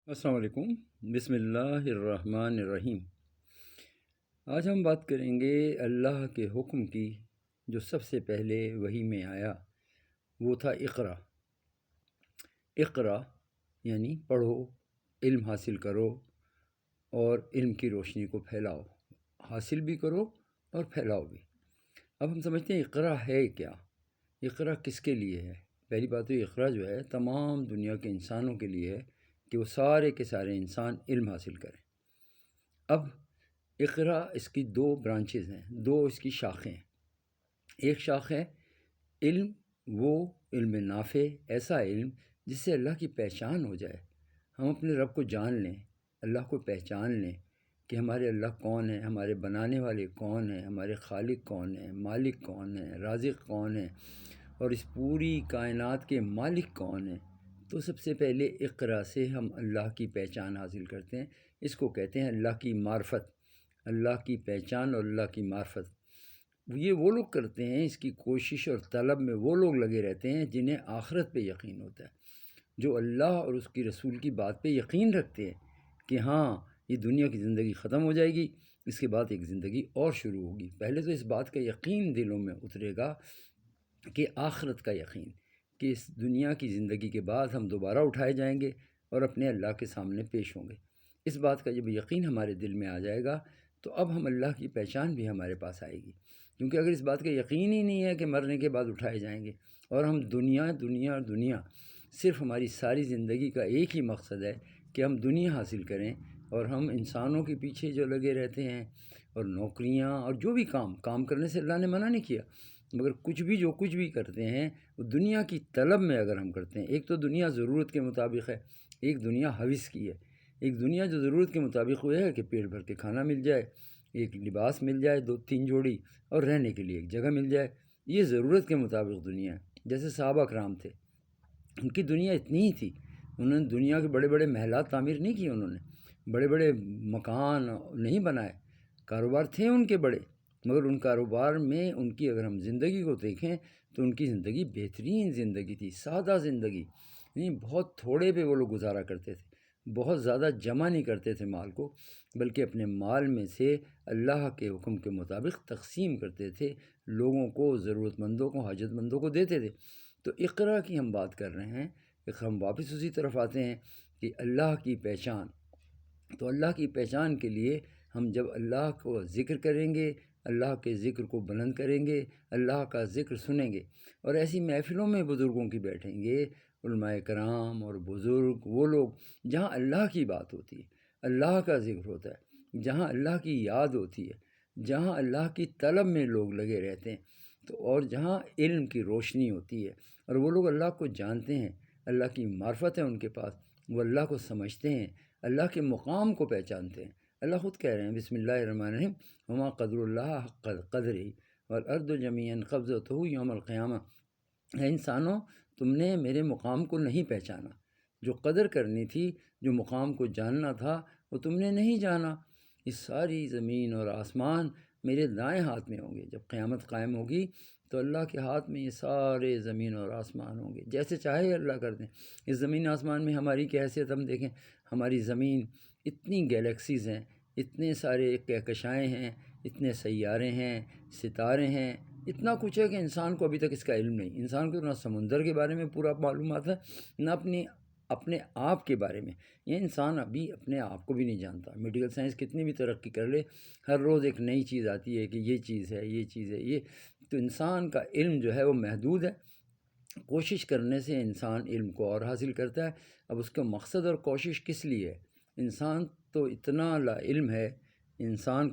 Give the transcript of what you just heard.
السلام علیکم۔ بسم اللہ الرحمن الرحیم۔ آج ہم بات کریں گے اللہ کے حکم کی، جو سب سے پہلے وحی میں آیا وہ تھا اقرا۔ اقرا یعنی پڑھو، علم حاصل کرو اور علم کی روشنی کو پھیلاؤ، حاصل بھی کرو اور پھیلاؤ بھی۔ اب ہم سمجھتے ہیں اقرا ہے کیا، اقرا کس کے لیے ہے۔ پہلی بات تو اقرا جو ہے تمام دنیا کے انسانوں کے لیے ہے کہ وہ سارے کے سارے انسان علم حاصل کریں۔ اب اقرا اس کی دو برانچز ہیں، دو اس کی شاخیں ہیں۔ ایک شاخ ہے علم، وہ علم نافع، ایسا علم جس سے اللہ کی پہچان ہو جائے، ہم اپنے رب کو جان لیں، اللہ کو پہچان لیں کہ ہمارے اللہ کون ہیں، ہمارے بنانے والے کون ہیں، ہمارے خالق کون ہیں، مالک کون ہیں، رازق کون ہیں، اور اس پوری کائنات کے مالک کون ہیں۔ تو سب سے پہلے اقرا سے ہم اللہ کی پہچان حاصل کرتے ہیں۔ اس کو کہتے ہیں اللہ کی معرفت، اللہ کی پہچان اور اللہ کی معرفت۔ یہ وہ لوگ کرتے ہیں، اس کی کوشش اور طلب میں وہ لوگ لگے رہتے ہیں جنہیں آخرت پہ یقین ہوتا ہے، جو اللہ اور اس کی رسول کی بات پہ یقین رکھتے ہیں کہ ہاں یہ دنیا کی زندگی ختم ہو جائے گی، اس کے بعد ایک زندگی اور شروع ہوگی۔ پہلے تو اس بات کا یقین دلوں میں اترے گا کہ آخرت کا یقین، کہ اس دنیا کی زندگی کے بعد ہم دوبارہ اٹھائے جائیں گے اور اپنے اللہ کے سامنے پیش ہوں گے۔ اس بات کا جب یقین ہمارے دل میں آ جائے گا تو اب ہم اللہ کی پہچان بھی ہمارے پاس آئے گی۔ کیونکہ اگر اس بات کا یقین ہی نہیں ہے کہ مرنے کے بعد اٹھائے جائیں گے، اور ہم دنیا دنیا اور دنیا، صرف ہماری ساری زندگی کا ایک ہی مقصد ہے کہ ہم دنیا حاصل کریں، اور ہم انسانوں کے پیچھے جو لگے رہتے ہیں اور نوکریاں اور جو بھی کام کرنے سے اللہ نے منع نہیں کیا، مگر جو کچھ بھی کرتے ہیں وہ دنیا کی طلب میں اگر ہم کرتے ہیں۔ ایک تو دنیا ضرورت کے مطابق ہے، ایک دنیا حوث کی ہے۔ ایک دنیا جو ضرورت کے مطابق وہ ہے کہ پیٹ بھر کے کھانا مل جائے، ایک لباس مل جائے، 2-3 جوڑی، اور رہنے کے لیے ایک جگہ مل جائے، یہ ضرورت کے مطابق دنیا ہے۔ جیسے صحابہ کرام تھے، ان کی دنیا اتنی ہی تھی، انہوں نے دنیا کے بڑے بڑے محلات تعمیر نہیں کیے، انہوں نے بڑے بڑے مکان نہیں بنائے، کاروبار تھے ان کے بڑے، مگر ان کاروبار میں ان کی اگر ہم زندگی کو دیکھیں تو ان کی زندگی بہترین زندگی تھی، سادہ زندگی، یعنی بہت تھوڑے پہ وہ لوگ گزارا کرتے تھے، بہت زیادہ جمع نہیں کرتے تھے مال کو، بلکہ اپنے مال میں سے اللہ کے حکم کے مطابق تقسیم کرتے تھے، لوگوں کو، ضرورت مندوں کو، حاجت مندوں کو دیتے تھے۔ تو اقرا کی ہم بات کر رہے ہیں، ہم واپس اسی طرف آتے ہیں کہ اللہ کی پہچان۔ تو اللہ کی پہچان کے لیے ہم جب اللہ کو ذکر کریں گے، اللہ کے ذکر کو بلند کریں گے، اللہ کا ذکر سنیں گے، اور ایسی محفلوں میں بزرگوں کی بیٹھیں گے، علماء کرام اور بزرگ، وہ لوگ جہاں اللہ کی بات ہوتی ہے، اللہ کا ذکر ہوتا ہے، جہاں اللہ کی یاد ہوتی ہے، جہاں اللہ کی طلب میں لوگ لگے رہتے ہیں، تو اور جہاں علم کی روشنی ہوتی ہے، اور وہ لوگ اللہ کو جانتے ہیں، اللہ کی معرفت ہے ان کے پاس، وہ اللہ کو سمجھتے ہیں، اللہ کے مقام کو پہچانتے ہیں۔ اللہ خود کہہ رہے ہیں بسم اللہ الرحمن الرحیم، وما قدر اللہ حق قدرہ والارض جمیعا قبضتہ یوم القیامہ۔ اے انسانوں، تم نے میرے مقام کو نہیں پہچانا، جو قدر کرنی تھی، جو مقام کو جاننا تھا، وہ تم نے نہیں جانا۔ اس ساری زمین اور آسمان میرے دائیں ہاتھ میں ہوں گے۔ جب قیامت قائم ہوگی تو اللہ کے ہاتھ میں یہ سارے زمین اور آسمان ہوں گے، جیسے چاہے اللہ کر دیں۔ اس زمین آسمان میں ہماری کیا حیثیت، ہم دیکھیں ہماری زمین، اتنی گیلیکسیز ہیں، اتنے سارے کہکشائیں ہیں، اتنے سیارے ہیں، ستارے ہیں، اتنا کچھ ہے کہ انسان کو ابھی تک اس کا علم نہیں۔ انسان کو نہ سمندر کے بارے میں پورا معلومات ہے، نہ اپنے آپ کے بارے میں۔ یہ انسان ابھی اپنے آپ کو بھی نہیں جانتا۔ میڈیکل سائنس کتنی بھی ترقی کر لے، ہر روز ایک نئی چیز آتی ہے کہ یہ چیز ہے، یہ چیز ہے، یہ تو انسان کا علم جو ہے وہ محدود ہے۔ کوشش کرنے سے انسان علم کو اور حاصل کرتا ہے۔ اب اس کا مقصد اور کوشش کس لیے ہے؟ انسان تو اتنا لا علم ہے، انسان کو